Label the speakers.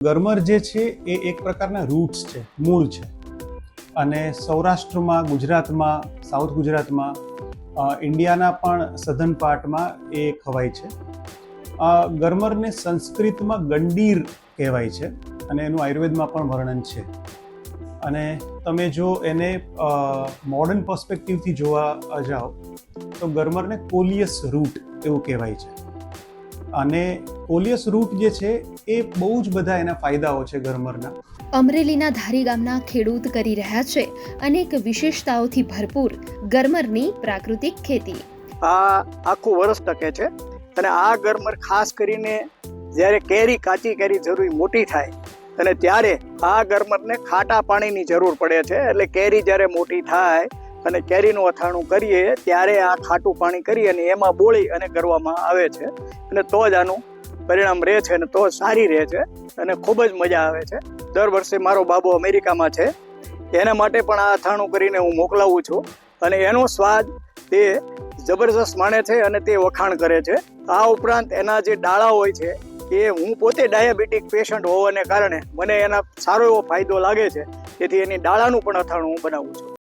Speaker 1: ગરમર જે છે એ એક પ્રકારના રૂટ્સ છે, મૂળ છે અને સૌરાષ્ટ્રમાં, ગુજરાતમાં, સાઉથ ગુજરાતમાં, ઇન્ડિયાના પણ સધન પાર્ટમાં એ ખવાય છે. ગરમરને સંસ્કૃતમાં ગંડીર કહેવાય છે અને એનું આયુર્વેદમાં પણ વર્ણન છે. અને તમે જો એને મોડર્ન પર્સપેક્ટિવથી જોવા જાઓ તો ગરમરને કોલિયસ રૂટ એવું કહેવાય છે. અને કોલિયસ રૂટ જે છે એ બહુ જ બધા એના ફાયદાઓ છે ગરમરના.
Speaker 2: અમરેલીના ધારી ગામના ખેડૂત કરી રહ્યા છે અનેક વિશેષતાઓથી ભરપૂર ગરમરની પ્રાકૃતિક ખેતી.
Speaker 3: આ આખું વર્ષ ટકે છે અને આ ગરમર ખાસ કરીને જ્યારે કાચી કેરી જરૂરી મોટી થાય અને ત્યારે આ ગરમરને ખાટા પાણીની જરૂર પડે છે. એટલે કેરી જ્યારે મોટી થાય અને કેરીનું અથાણું કરીએ ત્યારે આ ખાટું પાણી કરી અને એમાં બોળી અને કરવામાં આવે છે અને તો જ આનું પરિણામ રહે છે અને તો સારી રહે છે અને ખૂબ જ મજા આવે છે. દર વર્ષે મારો બાબો અમેરિકામાં છે, એના માટે પણ આ અથાણું કરીને હું મોકલાવું છું અને એનો સ્વાદ તે જબરજસ્ત માણે છે અને તે વખાણ કરે છે. આ ઉપરાંત એના જે ડાળા હોય છે એ હું પોતે ડાયાબિટીક પેશન્ટ હોવાને કારણે મને એના સારો એવો ફાયદો લાગે છે, તેથી એની ડાળાનું પણ અથાણું હું બનાવું છું.